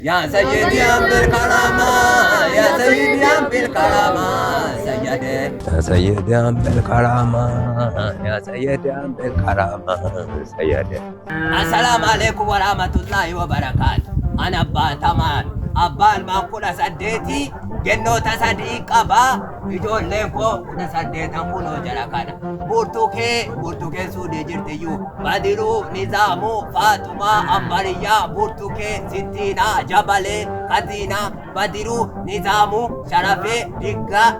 يا سيدي أم بالكرامة يا سيدي أم بالكرامة سيدي يا سيدي أم بالكرامة يا سيدي أم بالكرامة سيدي. السلام عليكم ورحمة الله وبركاته. أنا أبا تمام أبا المنقولة سديتي جنوتا صديقة ijoolleen koo kudha saddeetan kunoo jala kana burtukee suudii jirtiyyuu Badiruu Nizaamuu Faaxumaa Ambariyyaa burtukee Sittiinaa Jabalee Katiinaa Badiruu Nizaamuu Sharafee Diggaa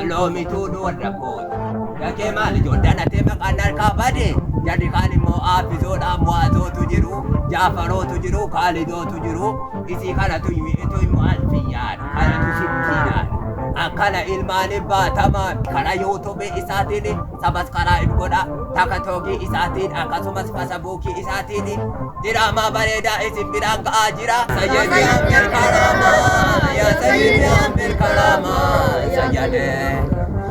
Loomituu Doodda kooti yakee maal ijoolleen atee maqaan harkaa bade jarri kaan immoo Aafisoodhaan Mo'atootu jiru Jaafarootu jiru Kaalidootu jiru isii kanatu immoo Alfiyyaadha kanatu Sittiinaadha. Akkana ilmaanii baatamaa karaa yuutuubii isaatiin sabaskaraa godha takatoogii isaatiin akkasumas fasabuukii isaatiin diraamaa bareedaa isin biraan ga'aa jira. Sayyidii Ambil Karamaa yaa Sayyidii Ambil Karamaa sayyadee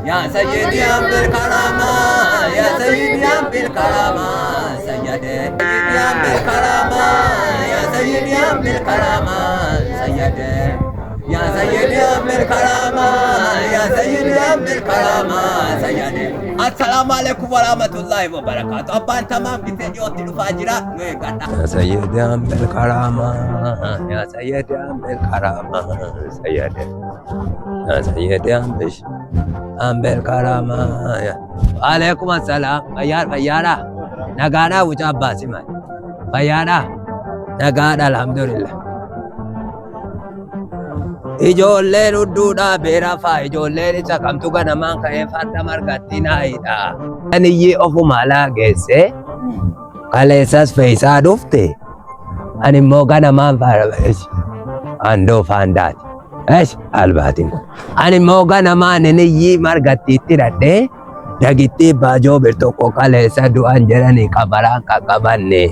yaa Sayyidii Ambil Karamaa yaa Sayyidii Ambil Karamaa sayyadee Sayyidii Ambil Karamaa yaa Sayyidii Ambil Karamaa sayyadee. يا سيدي أم الكرامة يا سيدي أم الكرامة سيدي. السلام عليكم ورحمة الله وبركاته. أبان تمام بتجوت الفاجرة يا سيدي أم الكرامة يا سيدي أم الكرامة سيدي يا سيدي أم الكرامة. عليكم السلام. فيارا نغانا وجاب باسمان فيارا نغانا الحمد لله. Ijoolleen hudduudha beera faa ijoolleen isa kamtu ganamaan ka'ee farda margatti naayidha. Aniyyii ofuma laageesse kaleessas fe'isaa dhufte ani immoo ganamaan andoo faandaati. Albaatiin kun ani immoo ganamaan iniyyii margattiitti hidhadhee dagitti baajoo bir tokko kaleessa du'an jedhanii qabaraan qaqqabanne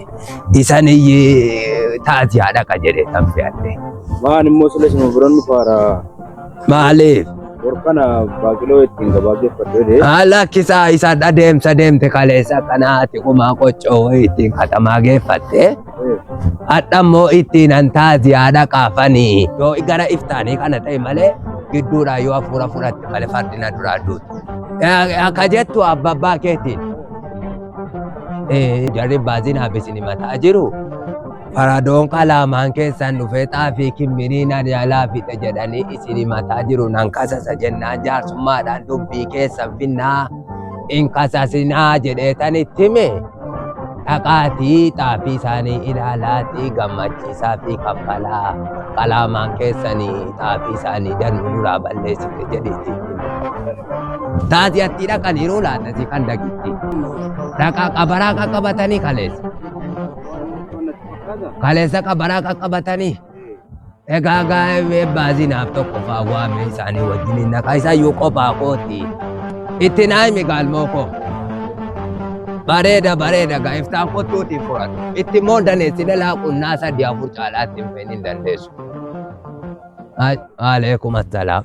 isaniyyii taati haadha ka jedhe tan fe'adhe. Maan immoo sila sima biran dhufaara. Maaliif? Warqana baaqiloo ittiin gabaageeffadhee. Lakkisaa isa adeemsa deemte kaleessa kanaati kumaa qoccoo ittiin katamaa geeffatte. Hadha immoo ittiin antaati haadha qaafanii. Yoo gara iftaanii kana ta'e malee gidduudhaan yoo hafuura fudhatte malee fardina duraa duutu. Akka jettu abbabbaa keetiin. Jarri baasiin habisini mataa jiru. Faradoon qalaamaan keessan dhufee xaafii kimmiriin adyaalaa fidhe jedhanii isin mataa jiru nan kasasa jennaan jaarsummaadhaan dubbii keessan finnaa in kasasinaa jedheetan itti hime dhaqaatii xaafii isaanii ilaalaatii gammachiisaa fi kaffalaa qalaamaan keessanii xaafii isaanii danuu duraa balleessite jedheetti taati atti dhaqaniiru laatasi kan dagitti dhaqaa qabaraa qaqqabatanii kaleessa. Kaleessa qabaraa qaqqabatanii egaa gaa'ee baazinaaf tokko fa'aa waamee isaanii wajjin naqa isaayyuu qophaa kooti itti naayimi gaalmoo koo bareeda gaa'iftaan kottuutiin furatu itti immoo daneessine laaqunnaa sadii afur caalaatti hin fedhin dandeessu. Aleekum assalaam.